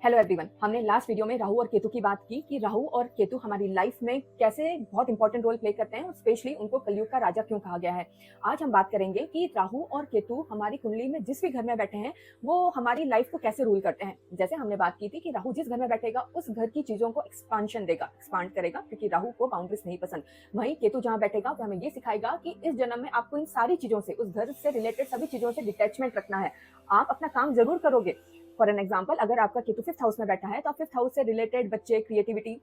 Hello everyone. हमने last video में राहु और केतु की बात की कि राहु और केतु हमारी लाइफ में कैसे बहुत इंपॉर्टेंट रोल प्ले करते हैं और स्पेशली उनको कलयुग का राजा क्यों कहा गया है। आज हम बात करेंगे कि राहु और केतु हमारी कुंडली में जिस भी घर में बैठे हैं वो हमारी लाइफ को कैसे रूल करते हैं। जैसे हमने बात की थी कि राहु जिस घर में बैठेगा उस घर की चीजों को एक्सपांशन देगा, एक्सपांड करेगा, क्योंकि राहु को बाउंड्रीज नहीं पसंद। वहीं केतु जहां बैठेगा वो हमें ये सिखाएगा कि इस जन्म में आपको इन सारी चीजों से, उस घर से रिलेटेड सभी चीजों से डिटैचमेंट रखना है। आप अपना काम जरूर करोगे। फॉर एन एग्जाम्पल, अगर आपका केतु 5th हाउस में बैठा है तो आप 5th हाउस से रिलेटेड बच्चे, क्रिएटिविटी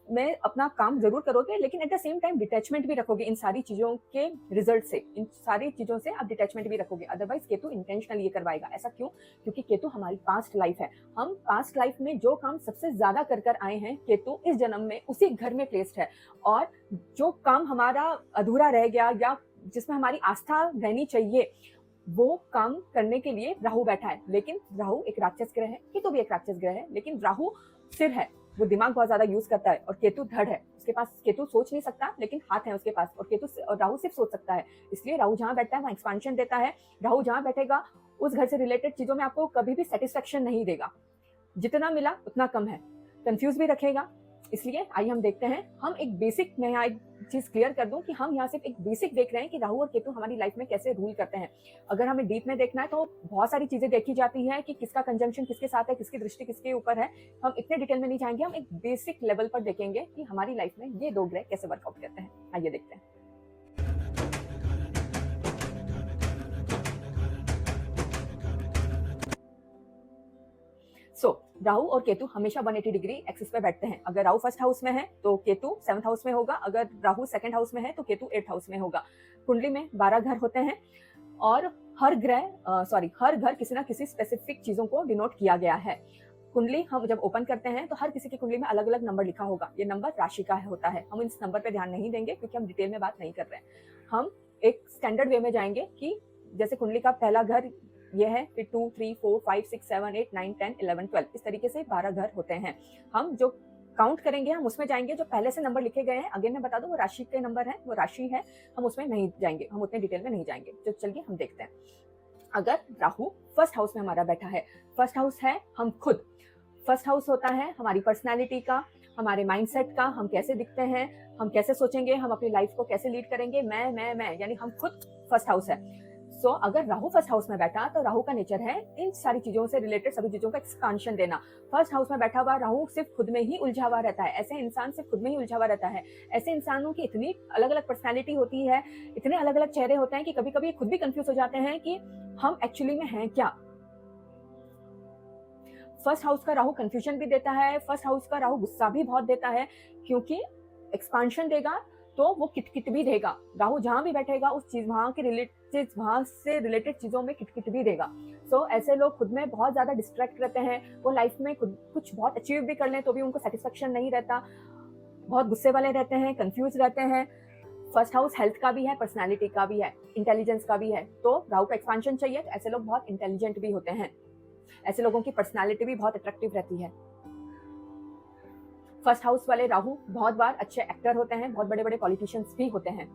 में अपना काम जरूर करोगे, लेकिन at the same time detachment भी रखोगे इन सारी चीजों के रिजल्ट से। इन सारी चीजों से आप डिटैचमेंट भी रखोगे। अदरवाइज केतु इंटेंशनल ये करवाएगा। ऐसा क्यों? क्योंकि केतु हमारी पास्ट लाइफ है। हम पास्ट लाइफ में जो काम सबसे ज्यादा कर कर आए हैं, केतु इस जन्म में उसी घर में प्लेस्ड है। और जो काम हमारा अधूरा रह गया या जिसमें हमारी आस्था रहनी चाहिए, वो काम करने के लिए राहु बैठा है। लेकिन राहु एक राक्षस ग्रह है, केतु भी एक राक्षस ग्रह है, लेकिन राहु सिर है, वो दिमाग बहुत ज्यादा यूज करता है, और केतु धड़ है। उसके पास, केतु सोच नहीं सकता लेकिन हाथ है उसके पास, और राहु सिर्फ सोच सकता है। इसलिए राहु जहां बैठता है वहां एक्सपांशन देता है। राहु जहां बैठेगा उस घर से रिलेटेड चीजों में आपको कभी भी सेटिस्फेक्शन नहीं देगा। जितना मिला उतना कम है, कंफ्यूज भी रखेगा। इसलिए आइए हम देखते हैं। हम एक बेसिक, मैं यहाँ एक चीज क्लियर कर दूं कि हम यहाँ सिर्फ एक बेसिक देख रहे हैं कि राहु और केतु हमारी लाइफ में कैसे रूल करते हैं। अगर हमें डीप में देखना है तो बहुत सारी चीजें देखी जाती है कि किसका कंजंक्शन किसके साथ है, किसकी दृष्टि किसके ऊपर है। हम इतने डिटेल में नहीं जाएंगे, हम एक बेसिक लेवल पर देखेंगे कि हमारी लाइफ में ये दो ग्रह कैसे वर्कआउट करते हैं। आइए देखते हैं। राहु और केतु हमेशा 180 डिग्री एक्सिस पे बैठते हैं। अगर राहु 1st हाउस में है तो केतु 7th हाउस में होगा। अगर राहु 2nd हाउस में है तो केतु 8th हाउस में होगा। कुंडली में 12 घर होते हैं और हर घर किसी ना किसी स्पेसिफिक चीजों को डिनोट किया गया है। कुंडली हम जब ओपन करते हैं तो हर किसी की कुंडली में अलग अलग नंबर लिखा होगा। ये नंबर राशि का होता है। हम इस नंबर पे ध्यान नहीं देंगे क्योंकि हम डिटेल में बात नहीं कर रहे हैं। हम एक स्टैंडर्ड वे में जाएंगे कि जैसे कुंडली का पहला घर ये है, फिर 2, 3, 4, 5, 6, 7, 8, 9, 10, 11, 12, इस तरीके से 12 घर होते हैं। हम जो काउंट करेंगे हम उसमें जाएंगे। जो पहले से नंबर लिखे गए हैं, अगेन मैं बता दूं, वो राशि के नंबर है, वो राशि है, हम उसमें नहीं जाएंगे, हम उतने डिटेल में नहीं जाएंगे। तो चलिए हम देखते हैं। अगर राहु 1st हाउस में हमारा बैठा है, 1st हाउस है हम खुद। 1st हाउस होता है हमारी पर्सनैलिटी का, हमारे माइंडसेट का, हम कैसे दिखते हैं, हम कैसे सोचेंगे, हम अपनी लाइफ को कैसे लीड करेंगे, मैं, यानी हम खुद 1st हाउस है। अगर राहु 1st हाउस में बैठा तो राहु का नेचर है इन सारी चीजों से रिलेटेड सभी चीजों का एक्सपांशन देना। 1st हाउस में बैठा हुआ राहु सिर्फ खुद में ही उलझा हुआ रहता है। ऐसे इंसान सिर्फ खुद में ही उलझा हुआ रहता है। ऐसे इंसानों की इतनी अलग अलग पर्सनैलिटी होती है, इतने अलग अलग चेहरे होते हैं कि कभी कभी खुद भी कंफ्यूज हो जाते हैं कि हम एक्चुअली में हैं क्या। 1st हाउस का राहु कंफ्यूजन भी देता है। 1st हाउस का राहु गुस्सा भी बहुत देता है, क्योंकि एक्सपांशन देगा तो वो किटकिट भी देगा। राहु जहां भी बैठेगा उस चीज, वहां से रिलेटेड चीजों में किटकिट भी देगा। ऐसे लोग खुद में बहुत ज्यादा डिस्ट्रैक्ट रहते हैं। वो लाइफ में कुछ बहुत अचीव भी कर लें तो भी उनको सेटिस्फेक्शन नहीं रहता। बहुत गुस्से वाले रहते हैं, कंफ्यूज रहते हैं। 1st हाउस हेल्थ का भी है, पर्सनैलिटी का भी है, इंटेलिजेंस का भी है। तो राहु का एक्सपांशन चाहिए तो ऐसे लोग बहुत इंटेलिजेंट भी होते हैं। ऐसे लोगों की पर्सनैलिटी भी बहुत अट्रैक्टिव रहती है। 1st हाउस वाले राहु बहुत बार अच्छे एक्टर होते हैं, बहुत बड़े बड़े पॉलिटिशियंस भी होते हैं।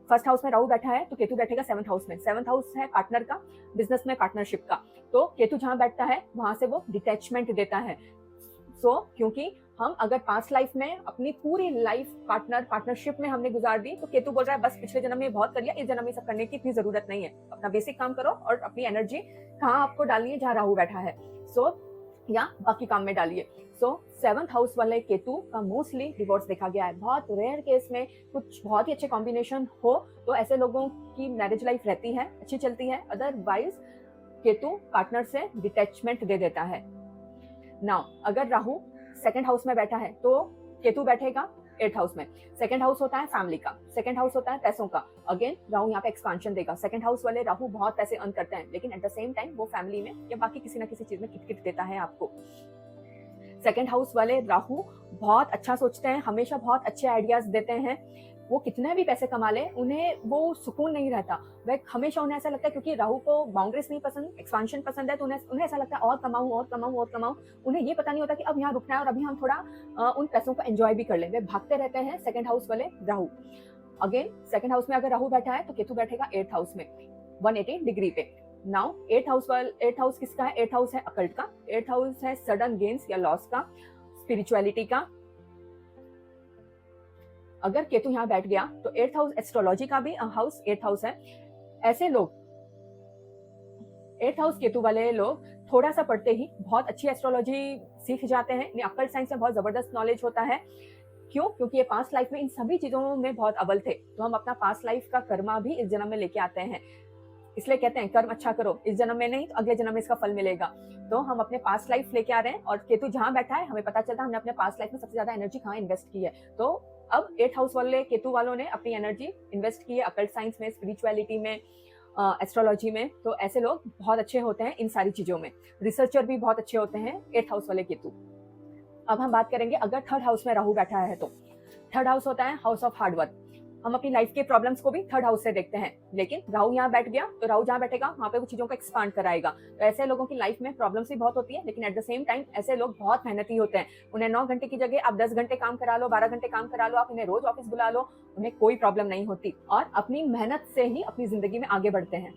1st हाउस में राहु बैठा है तो केतु बैठेगा 7th हाउस में। 7th हाउस है पार्टनर का, बिजनेस में पार्टनरशिप का। तो केतु जहां बैठता है वहां से वो डिटैचमेंट देता है। क्योंकि हम अगर पास्ट लाइफ में अपनी पूरी लाइफ पार्टनरशिप में हमने गुजार दी, तो केतु बोल रहा है बस पिछले जन्म में बहुत कर लिया, इस जन्म में सब करने की इतनी जरूरत नहीं है। अपना बेसिक काम करो और अपनी एनर्जी कहाँ आपको डालनी है, जहां राहु बैठा है या बाकी काम में डालिए। 7th हाउस वाले केतु का मोस्टली डिवोर्स देखा गया है। बहुत रेयर केस में कुछ बहुत ही अच्छे कॉम्बिनेशन हो तो ऐसे लोगों की मैरिज लाइफ रहती है, अच्छी चलती है। अदरवाइज केतु पार्टनर से डिटैचमेंट दे देता है। नाउ अगर राहु 2nd हाउस में बैठा है तो केतु बैठेगा 8th हाउस में। 2nd हाउस होता है फैमिली का, 2nd हाउस होता है पैसों का। अगेन राहु यहाँ पे एक्सपांशन देगा। 2nd हाउस वाले राहु बहुत पैसे अर्न करते हैं, लेकिन एट द सेम टाइम वो फैमिली में या बाकी किसी ना किसी चीज में किटकिट देता है आपको। 2nd हाउस वाले राहु बहुत अच्छा सोचते हैं, हमेशा बहुत अच्छे आइडियाज देते हैं। वो कितने भी पैसे कमा ले, उन्हें वो सुकून नहीं रहता। वह हमेशा, उन्हें ऐसा लगता है, क्योंकि राहु को बाउंड्रीज नहीं पसंद, एक्सपांशन पसंद है, तो उन्हें ऐसा लगता है और कमाऊं। उन्हें ये पता नहीं होता कि अब यहाँ रुकना है और अभी हम थोड़ा उन पैसों को एंजॉय भी कर ले। वे भागते रहते हैं 2nd हाउस वाले राहु। अगेन 2nd हाउस में अगर राहु बैठा है तो केतु बैठेगा 8th हाउस में 180 डिग्री पे। नाउ एट हाउस किसका है? एट हाउस है अकल्ट का, एट हाउस है सडन गेन्स या लॉस का, स्पिरिचुअलिटी का। अगर केतु यहाँ बैठ गया तो एट हाउस एस्ट्रोलॉजी का भी हाउस एट हाउस है। ऐसे लोग, एट हाउस केतु वाले लोग थोड़ा सा पढ़ते ही बहुत अच्छी एस्ट्रोलॉजी सीख जाते हैं, इन्हें अकल्ट साइंस में बहुत जबरदस्त नॉलेज होता है। क्यों? क्योंकि ये पास्ट लाइफ में इन सभी चीजों में बहुत अव्वल थे, तो हम अपना पास्ट लाइफ का कर्मा भी इस जन्म में लेके आते हैं। इसलिए कहते हैं कर्म अच्छा करो, इस जन्म में नहीं तो अगले जन्म में इसका फल मिलेगा। तो हम अपने पास्ट लाइफ लेके आ रहे हैं, और केतु जहां बैठा है हमें पता चलता है हमने अपने पास्ट लाइफ में सबसे ज्यादा एनर्जी कहाँ इन्वेस्ट की है। तो अब एट हाउस वाले केतु वालों ने अपनी एनर्जी इन्वेस्ट की है अकल्ट साइंस में, स्पिरिचुअलिटी में, एस्ट्रोलॉजी में। तो ऐसे लोग बहुत अच्छे होते हैं इन सारी चीजों में, रिसर्चर भी बहुत अच्छे होते हैं एट हाउस वाले केतु। अब हम बात करेंगे अगर थर्ड हाउस में राहु बैठा है तो। थर्ड हाउस होता है हाउस ऑफ हार्डवर्क। हम अपनी लाइफ के प्रॉब्लम्स को भी थर्ड हाउस से देखते हैं, लेकिन राहु यहाँ बैठ गया तो राहु जहाँ बैठेगा वहां पे वो चीजों को एक्सपांड कराएगा। तो ऐसे लोगों की लाइफ में प्रॉब्लम्स भी बहुत होती है, लेकिन एट द सेम टाइम ऐसे लोग बहुत मेहनती होते हैं। उन्हें 9 घंटे की जगह आप 10 घंटे काम करा लो, 12 घंटे काम करा लो, आप इन्हें रोज ऑफिस बुला लो, उन्हें कोई प्रॉब्लम नहीं होती, और अपनी मेहनत से ही अपनी जिंदगी में आगे बढ़ते हैं।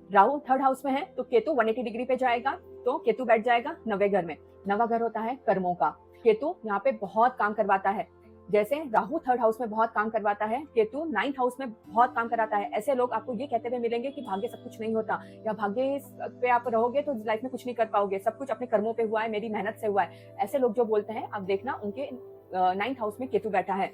राहु थर्ड हाउस में है तो केतु 180 डिग्री पे जाएगा, तो केतु बैठ जाएगा 9वें घर में। 9वां घर होता है कर्मों का। केतु यहाँ पे बहुत काम करवाता है। जैसे राहु थर्ड हाउस में बहुत काम करवाता है, केतु 9th हाउस में बहुत काम कराता है। ऐसे लोग आपको ये कहते हुए मिलेंगे कि भाग्य सब कुछ नहीं होता, या भाग्य पे आप रहोगे तो लाइफ में कुछ नहीं कर पाओगे, सब कुछ अपने कर्मों पे हुआ है, मेरी मेहनत से हुआ है। ऐसे लोग जो बोलते हैं, आप देखना उनके 9th हाउस में केतु बैठा है।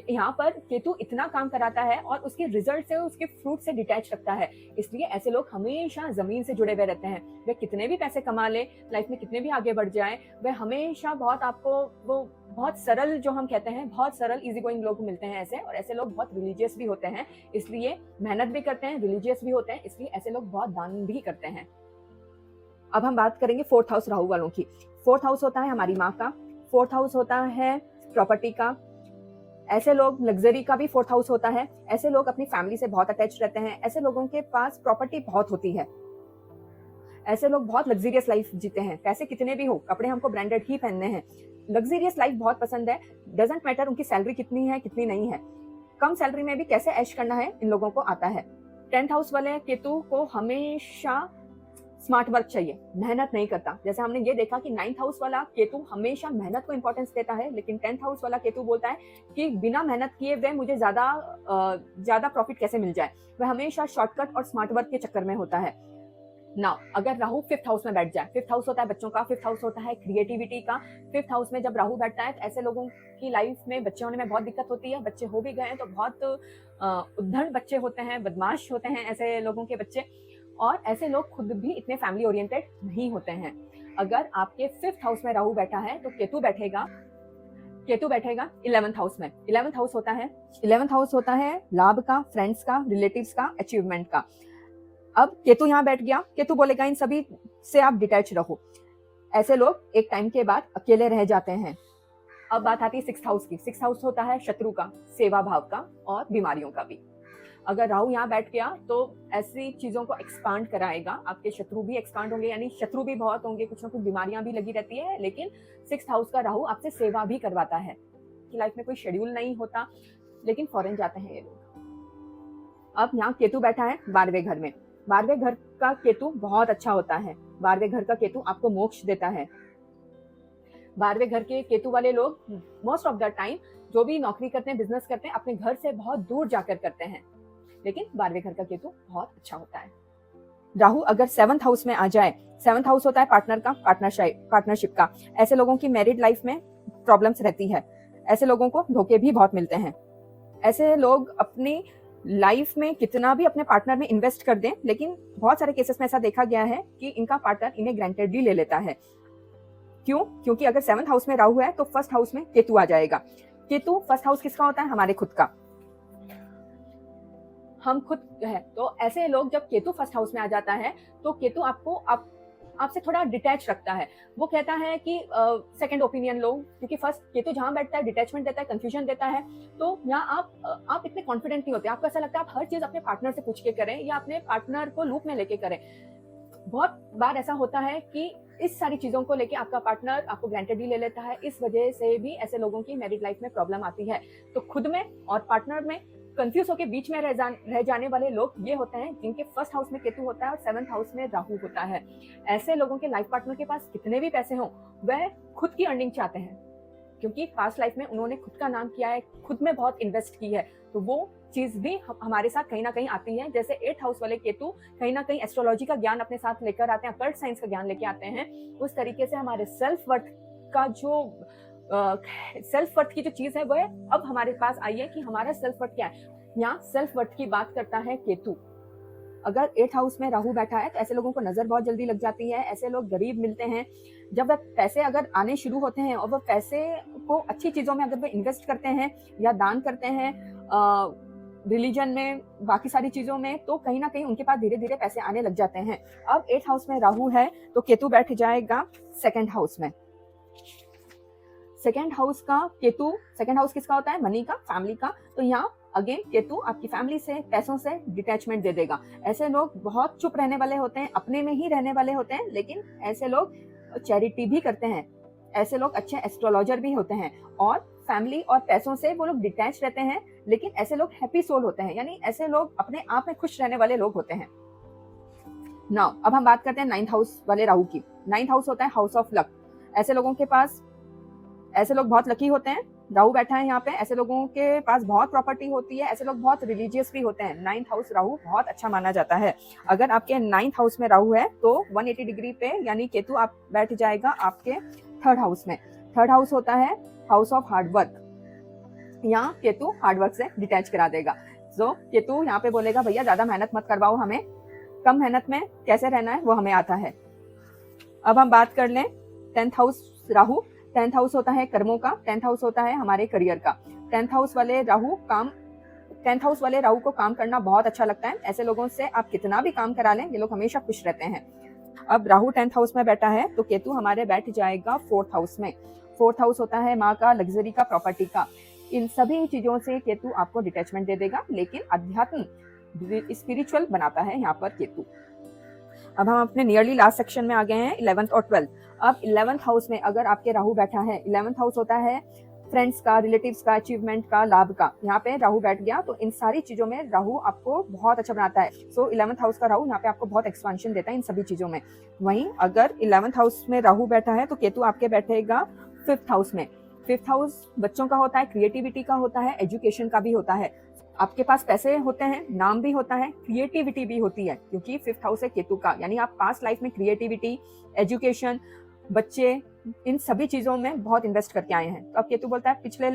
यहाँ पर केतु इतना काम कराता है और उसके रिजल्ट से, उसके फ्रूट से डिटैच रखता है। इसलिए ऐसे लोग हमेशा जमीन से जुड़े हुए रहते हैं। वे कितने भी पैसे कमा ले, लाइफ में कितने भी आगे बढ़ जाए, वे हमेशा बहुत आपको वो बहुत सरल, जो हम कहते हैं बहुत सरल इजी गोइंग लोग मिलते हैं ऐसे। और ऐसे लोग बहुत रिलीजियस भी होते हैं, इसलिए मेहनत भी करते हैं, रिलीजियस भी होते हैं, इसलिए ऐसे लोग बहुत दान भी करते हैं। अब हम बात करेंगे फोर्थ हाउस राहु वालों की। फोर्थ हाउस होता है हमारी माँ का, फोर्थ हाउस होता है प्रॉपर्टी का। ऐसे लोग, लग्जरी का भी फोर्थ हाउस होता है। ऐसे लोग अपनी फैमिली से बहुत अटैच रहते हैं, ऐसे लोगों के पास प्रॉपर्टी बहुत होती है, ऐसे लोग बहुत लग्जरियस लाइफ जीते हैं। पैसे कितने भी हो, कपड़े हमको ब्रांडेड ही पहनने हैं, लग्जरियस लाइफ बहुत पसंद है। डजेंट मैटर उनकी सैलरी कितनी है कितनी नहीं है, कम सैलरी में भी कैसे ऐश करना है इन लोगों को आता है। 10th हाउस वाले केतु को हमेशा स्मार्ट वर्क चाहिए, मेहनत नहीं करता। जैसे हमने ये देखा कि 9th हाउस वाला केतु हमेशा मेहनत को इंपॉर्टेंस देता है, लेकिन 10th हाउस वाला केतु बोलता है कि बिना मेहनत किए हुए मुझे ज्यादा प्रॉफिट कैसे मिल जाए। वह हमेशा शॉर्टकट और स्मार्ट वर्क के चक्कर में होता है। नाउ अगर राहु 5th हाउस में बैठ जाए, 5th हाउस होता है बच्चों का, 5th हाउस होता है क्रिएटिविटी का। 5th हाउस में जब राहु बैठता है तो ऐसे लोगों की लाइफ में बच्चे होने में बहुत दिक्कत होती है। बच्चे हो भी गए हैं तो बहुत उद्धड़ बच्चे होते हैं, बदमाश होते हैं ऐसे लोगों के बच्चे, और ऐसे लोग खुद भी इतने फैमिली ओरिएंटेड नहीं होते हैं। अगर आपके 5th हाउस में राहु बैठा है तो केतु बैठेगा 11th हाउस में। 11th हाउस होता है, 11th हाउस होता है लाभ का, फ्रेंड्स का, रिलेटिव्स का, अचीवमेंट का। अब केतु यहाँ बैठ गया, केतु बोलेगा इन सभी से आप डिटैच रहो। ऐसे लोग एक टाइम के बाद अकेले रह जाते हैं। अब बात आती है 6th हाउस की। 6th हाउस होता है शत्रु का, सेवा भाव का और बीमारियों का भी। अगर राहु यहाँ बैठ गया तो ऐसी चीजों को एक्सपांड कराएगा, आपके शत्रु भी एक्सपांड होंगे, यानी शत्रु भी बहुत होंगे, कुछ ना कुछ बीमारियां भी लगी रहती है। लेकिन 6th हाउस का राहु आपसे सेवा भी करवाता है कि लाइफ में कोई शेड्यूल नहीं होता, लेकिन फॉरेन जाते हैं ये लोग। अब यहाँ केतु बैठा है 12वें घर में। 12वें घर का केतु बहुत अच्छा होता है। 12वें घर का केतु आपको मोक्ष देता है। 12वें घर के केतु वाले लोग मोस्ट ऑफ द टाइम जो भी नौकरी करते हैं, बिजनेस करते हैं, अपने घर से बहुत दूर जाकर करते हैं, लेकिन 12वें घर का केतु बहुत अच्छा होता है। राहु अगर 7th हाउस में आ जाए, 7th हाउस होता है पार्टनर का, पार्टनरशिप का। ऐसे लोगों की मैरिड लाइफ में प्रॉब्लम्स रहती है, ऐसे लोगों को धोखे भी बहुत मिलते हैं। ऐसे लोग अपनी लाइफ में कितना भी अपने पार्टनर में इन्वेस्ट कर दें, लेकिन बहुत सारे केसेस में ऐसा देखा गया है कि इनका पार्टनर इन्हें ग्रांटेडली ले लेता है। क्यों? क्योंकि अगर 7th हाउस में राहु है तो 1st हाउस में केतु आ जाएगा। केतु 1st हाउस किसका होता है? हमारे खुद का, हम खुद है। तो ऐसे लोग जब केतु 1st हाउस में आ जाता है तो केतु आपको आपसे थोड़ा डिटैच रखता है। वो कहता है कि सेकंड ओपिनियन लो, क्योंकि फर्स्ट केतु जहां बैठता है डिटैचमेंट देता है, कंफ्यूजन देता है। तो यहाँ आप इतने कॉन्फिडेंट नहीं होते, आपको ऐसा लगता है आप हर चीज अपने पार्टनर से पूछ के करें या अपने पार्टनर को लूप में लेके करें। बहुत बार ऐसा होता है कि इस सारी चीजों को लेके आपका पार्टनर आपको ग्रांटेडली ले लेता है। इस वजह से भी ऐसे लोगों की मैरिड लाइफ में प्रॉब्लम आती है। तो खुद में और पार्टनर में कंफ्यूज होकर बीच में रह जाने वाले लोग ये होते हैं जिनके फर्स्ट हाउस में केतु होता है और सेवंथ हाउस में राहु होता है। ऐसे लोगों के लाइफ पार्टनर के पास कितने भी पैसे हों, वह खुद की अर्निंग चाहते हैं, क्योंकि पास्ट लाइफ में उन्होंने खुद का नाम किया है, खुद में बहुत इन्वेस्ट की है, तो वो चीज भी हमारे साथ कहीं ना कहीं आती है। जैसे 8th हाउस वाले केतु कहीं ना कहीं एस्ट्रोलॉजी का ज्ञान अपने साथ लेकर आते हैं, अकल्ट साइंस का ज्ञान लेके आते हैं, उस तरीके से हमारे सेल्फ वर्थ का जो सेल्फ वर्थ की जो चीज है वह अब हमारे पास आई है कि हमारा सेल्फ वर्थ क्या है। यहाँ सेल्फ वर्थ की बात करता है केतु। अगर 8th हाउस में राहु बैठा है तो ऐसे लोगों को नजर बहुत जल्दी लग जाती है, ऐसे लोग गरीब मिलते हैं। जब वह पैसे अगर आने शुरू होते हैं और वह पैसे को अच्छी चीजों में अगर वह इन्वेस्ट करते हैं या दान करते हैं रिलीजन में, बाकी सारी चीजों में, तो कहीं ना कहीं उनके पास धीरे धीरे पैसे आने लग जाते हैं। अब 8th हाउस में राहु है तो केतु बैठ जाएगा 2nd हाउस में। 2nd हाउस का केतु, 2nd हाउस किसका होता है? मनी का, फैमिली का। तो यहाँ अगेन केतु आपकी फैमिली से, पैसों से डिटैचमेंट दे देगा। ऐसे लोग बहुत चुप रहने वाले होते हैं, अपने में ही रहने वाले होते हैं, लेकिन ऐसे लोग चैरिटी भी करते हैं, ऐसे लोग अच्छे एस्ट्रोलॉजर भी होते हैं और फैमिली और पैसों से वो लोग डिटैच रहते हैं, लेकिन ऐसे लोग हैप्पी सोल होते हैं, यानी ऐसे लोग अपने आप में खुश रहने वाले लोग होते हैं। नाउ अब हम बात करते हैं 9th हाउस वाले राहु की। 9th हाउस होता है हाउस ऑफ लक। ऐसे लोगों के पास, ऐसे लोग बहुत लकी होते हैं। राहु बैठा है यहाँ पे, ऐसे लोगों के पास बहुत प्रॉपर्टी होती है, ऐसे लोग बहुत रिलीजियस भी होते हैं। 9th हाउस राहु बहुत अच्छा माना जाता है। अगर आपके 9th हाउस में राहु है तो 180 डिग्री पे यानी केतु आप बैठ जाएगा आपके 3rd हाउस में। 3rd हाउस होता है हाउस ऑफ हार्डवर्क। यहाँ केतु हार्डवर्क से डिटैच करा देगा। सो केतु यहाँ पे बोलेगा भैया ज्यादा मेहनत मत करवाओ हमें, कम मेहनत में कैसे रहना है वो हमें आता है। अब हम बात कर लें 10th house Rahu. 10th house होता है कर्मों का, 10th हाउस होता है हमारे करियर का। 10th हाउस वाले राहु 10th हाउस वाले राहु को काम करना बहुत अच्छा लगता है। ऐसे लोगों से आप कितना भी काम करा लें, ये लोग हमेशा खुश रहते हैं। अब राहु 10th हाउस में बैठा है तो केतु हमारे बैठ जाएगा 4th हाउस में। 4th हाउस होता है माँ का, लग्जरी का, प्रॉपर्टी का। इन सभी चीजों से केतु आपको डिटैचमेंट दे देगा, लेकिन अध्यात्म स्पिरिचुअल बनाता है यहाँ पर केतु। अब हम अपने नियरली लास्ट सेक्शन में आ गए हैं 11th और 12th। अब 11th हाउस में अगर आपके राहु बैठा है, 11th हाउस होता है फ्रेंड्स का, रिलेटिव्स का, अचीवमेंट का, लाभ का। यहाँ पे राहु बैठ गया तो इन सारी चीजों में राहु आपको बहुत अच्छा बनाता है। सो 11th हाउस का राहु यहाँ पे आपको बहुत एक्सपेंशन देता है इन सभी चीजों में। वहीं अगर 11th हाउस में राहु बैठा है तो केतु आपके बैठेगा 5th हाउस में। 5th हाउस बच्चों का होता है, क्रिएटिविटी का होता है, एजुकेशन का भी होता है। आपके पास पैसे होते हैं, नाम भी होता है, क्रिएटिविटी भी होती है, क्योंकि 5th हाउस है केतु का। यानी आप पास्ट लाइफ में क्रिएटिविटी, एजुकेशन, बच्चे, इन सभी चीजों में बहुत इन्वेस्ट करके आए हैं। तो अब केतु बोलता है पिछले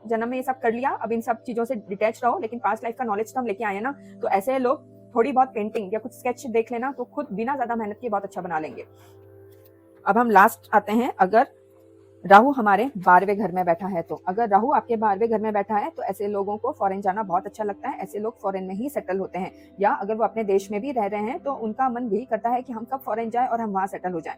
जन्म में ये सब कर लिया, अब इन सब चीजों से डिटैच रहो, लेकिन पास्ट लाइफ का नॉलेज तो हम लेके आए हैं ना। तो ऐसे लोग थोड़ी बहुत पेंटिंग या कुछ स्केच देख लेना तो खुद बिना ज्यादा मेहनत के बहुत अच्छा बना लेंगे। अब हम लास्ट आते हैं, अगर राहु हमारे 12वें घर में बैठा है तो। अगर राहु आपके 12वें घर में बैठा है तो ऐसे लोगों को फॉरेन जाना बहुत अच्छा लगता है। ऐसे लोग फॉरेन में ही सेटल होते हैं, या अगर वो अपने देश में भी रह रहे हैं तो उनका मन यही करता है कि हम कब फॉरेन जाए और हम वहां सेटल हो जाएं।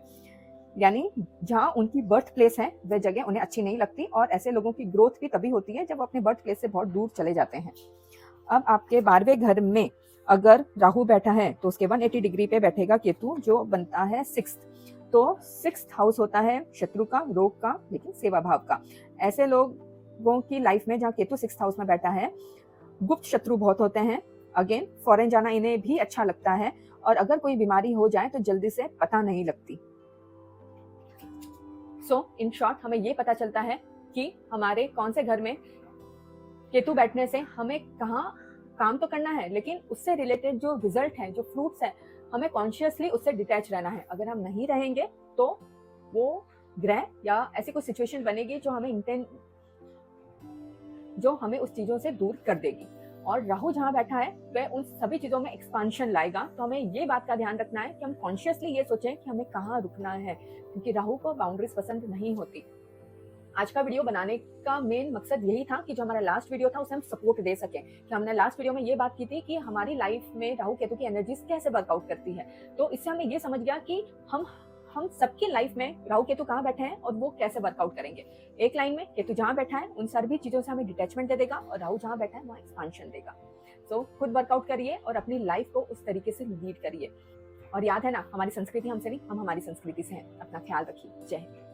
यानी जहां उनकी बर्थ प्लेस है वह जगह उन्हें अच्छी नहीं लगती, और ऐसे लोगों की ग्रोथ भी तभी होती है जब वो अपने बर्थ प्लेस से बहुत दूर चले जाते हैं। अब आपके 12वें घर में अगर राहु बैठा है तो उसके 180 डिग्री पे बैठेगा केतु, जो बनता है 6th। तो 6th हाउस होता है शत्रु का, रोग का, लेकिन सेवा भाव का। ऐसे लोगों की लाइफ में जहाँ केतु 6th हाउस में बैठा है, गुप्त शत्रु बहुत होते हैं। अगेन फॉरेन जाना इन्हें भी अच्छा लगता है, और अगर कोई बीमारी हो जाए तो जल्दी से पता नहीं लगती। सो इन शॉर्ट हमें ये पता चलता है कि हमारे कौन से घर में केतु बैठने से हमें कहाँ काम तो करना है, लेकिन उससे रिलेटेड जो रिजल्ट है, जो फ्रूट्स है, हमें कॉन्शियसली उससे डिटैच रहना है। अगर हम नहीं रहेंगे तो वो ग्रह या ऐसी कोई सिचुएशन बनेगी जो हमें उस चीजों से दूर कर देगी। और राहु जहाँ बैठा है वह उन सभी चीजों में एक्सपांशन लाएगा। तो हमें ये बात का ध्यान रखना है कि हम कॉन्शियसली ये सोचें कि हमें कहाँ रुकना है, क्योंकि राहु को बाउंड्रीज पसंद नहीं होती। आज का वीडियो बनाने का मेन मकसद यही था कि जो हमारा लास्ट वीडियो था उसे हम सपोर्ट दे सकें। कि हमने लास्ट वीडियो में ये बात की थी कि हमारी लाइफ में राहु केतु की एनर्जीज कैसे वर्कआउट करती है। तो इससे हमें ये समझ गया कि हम सबकी लाइफ में राहु केतु कहाँ बैठे हैं और वो कैसे वर्कआउट करेंगे। एक लाइन में केतु जहाँ बैठा है उन सभी चीजों से हमें डिटैचमेंट दे देगा, और राहु जहाँ बैठा है वहाँ एक्सपांशन देगा। तो खुद वर्कआउट करिए और अपनी लाइफ को उस तरीके से लीड करिए। और याद है ना, हमारी संस्कृति हमसे नहीं, हम हमारी संस्कृति से हैं। अपना ख्याल रखिए। जय हिंद।